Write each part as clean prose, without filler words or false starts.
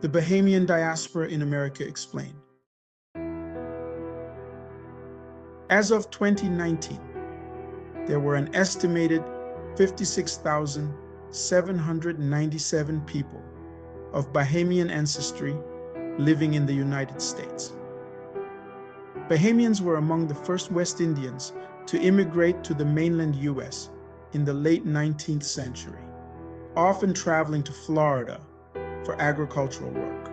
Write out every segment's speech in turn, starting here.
The Bahamian Diaspora in America explained. As of 2019, there were an estimated 56,797 people of Bahamian ancestry living in the United States. Bahamians were among the first West Indians to immigrate to the mainland US in the late 19th century, often traveling to Florida for agricultural work,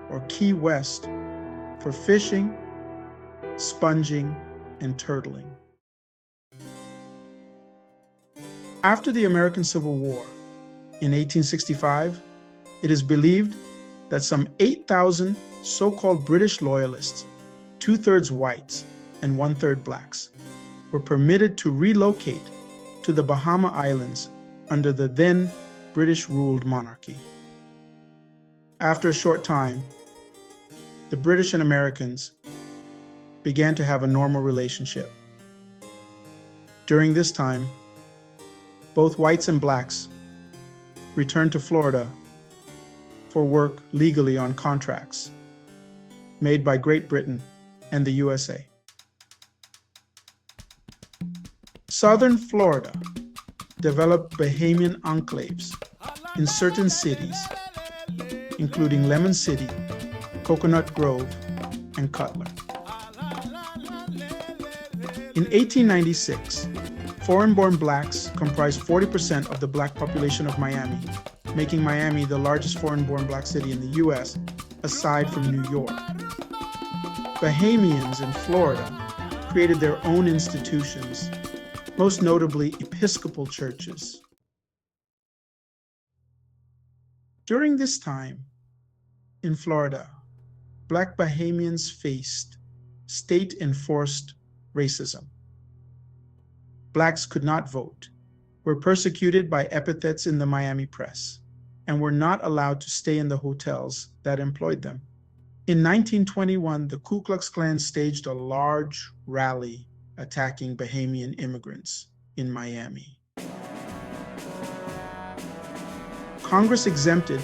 or Key West for fishing, sponging, and turtling. After the American Civil War in 1865, it is believed that some 8,000 so-called British loyalists, 2/3 whites and 1/3 blacks, were permitted to relocate to the Bahama Islands under the then British-ruled monarchy. After a short time, the British and Americans began to have a normal relationship. During this time, both whites and blacks returned to Florida for work legally on contracts made by Great Britain and the USA. Southern Florida developed Bahamian enclaves in certain cities, including Lemon City, Coconut Grove, and Cutler. In 1896, foreign-born blacks comprised 40% of the black population of Miami, making Miami the largest foreign-born black city in the US, aside from New York. Bahamians in Florida created their own institutions, most notably Episcopal churches. During this time, in Florida, Black Bahamians faced state-enforced racism. Blacks could not vote, were persecuted by epithets in the Miami press, and were not allowed to stay in the hotels that employed them. In 1921, the Ku Klux Klan staged a large rally attacking Bahamian immigrants in Miami. Congress exempted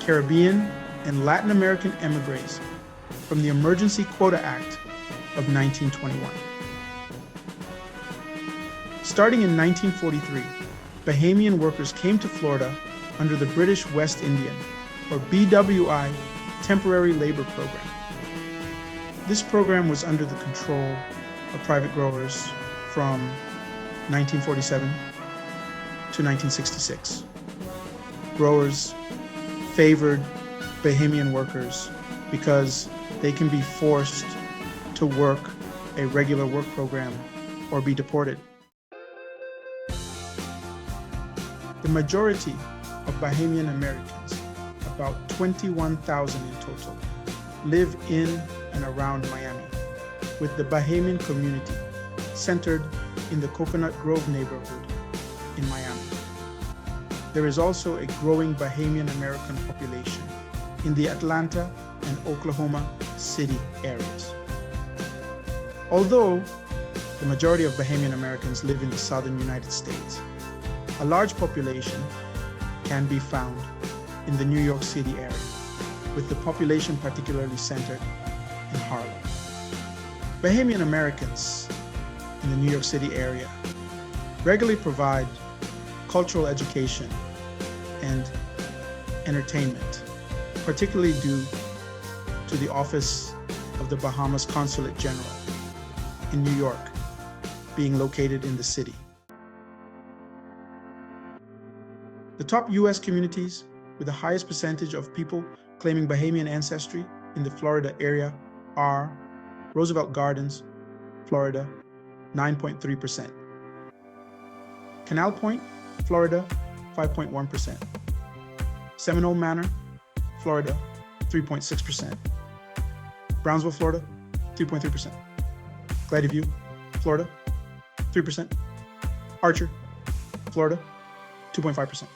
Caribbean and Latin American emigres from the Emergency Quota Act of 1921. Starting in 1943, Bahamian workers came to Florida under the British West Indian, or BWI, Temporary Labor Program. This program was under the control of private growers from 1947 to 1966. Growers favored Bahamian workers because they can be forced to work a regular work program or be deported. The majority of Bahamian Americans, about 21,000 in total, live in and around Miami, with the Bahamian community centered in the Coconut Grove neighborhood in Miami. There is also a growing Bahamian American population in the Atlanta and Oklahoma City areas. Although the majority of Bahamian Americans live in the southern United States, a large population can be found in the New York City area, with the population particularly centered in Harlem. Bahamian Americans in the New York City area regularly provide cultural education and entertainment, particularly due to the Office of the Bahamas Consulate General in New York being located in the city. The top US communities with the highest percentage of people claiming Bahamian ancestry in the Florida area are Roosevelt Gardens, Florida, 9.3%. Canal Point, Florida, 5.1%. Seminole Manor, Florida, 3.6%. Brownsville, Florida, 3.3%. Glady View, Florida, 3%. Archer, Florida, 2.5%.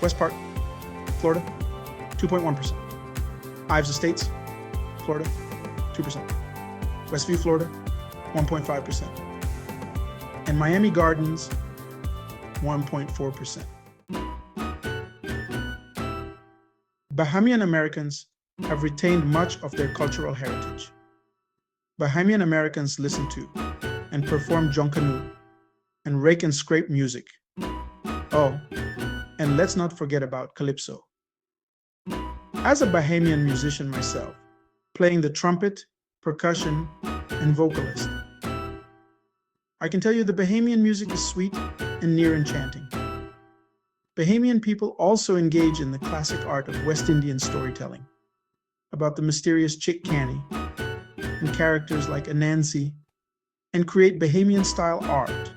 West Park, Florida, 2.1%. Ives Estates, Florida, 2%. Westview, Florida, 1.5%. And Miami Gardens, 1.4%. Bahamian Americans have retained much of their cultural heritage. Bahamian Americans listen to and perform jonkanu and rake and scrape music. Oh, and let's not forget about calypso. As a Bahamian musician myself, playing the trumpet, percussion, and vocalist, I can tell you the Bahamian music is sweet and near enchanting. Bahamian people also engage in the classic art of West Indian storytelling about the mysterious Chick Canny and characters like Anansi, and create Bahamian-style art,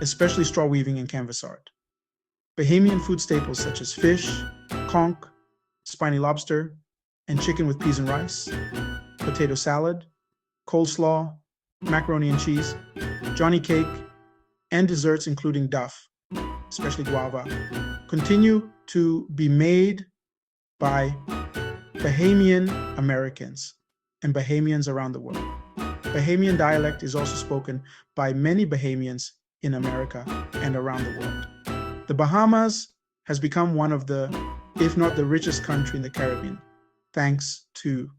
especially straw weaving and canvas art. Bahamian food staples such as fish, conch, spiny lobster, and chicken with peas and rice, potato salad, coleslaw, macaroni and cheese, Johnny cake, and desserts including duff, especially guava, continue to be made by Bahamian Americans and Bahamians around the world. Bahamian dialect is also spoken by many Bahamians in America and around the world. The Bahamas has become one of the, if not the richest country in the Caribbean, thanks to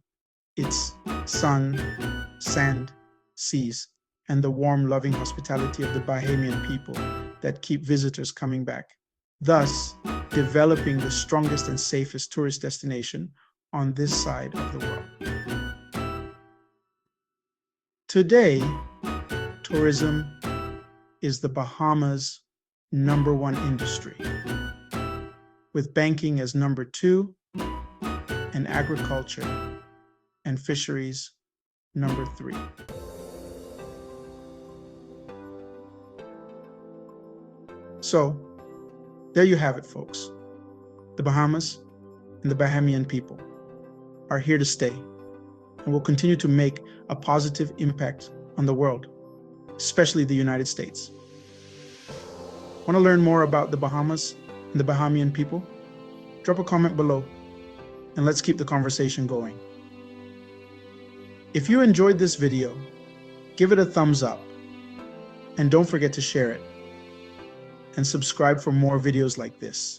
its sun, sand, seas, and the warm, loving hospitality of the Bahamian people that keep visitors coming back, thus developing the strongest and safest tourist destination on this side of the world. Today, tourism is the Bahamas' #1 industry, with banking as #2 and agriculture and fisheries #3. So, there you have it, folks. The Bahamas and the Bahamian people are here to stay and will continue to make a positive impact on the world, especially the United States. Want to learn more about the Bahamas and the Bahamian people? Drop a comment below and let's keep the conversation going. If you enjoyed this video, give it a thumbs up and don't forget to share it and subscribe for more videos like this.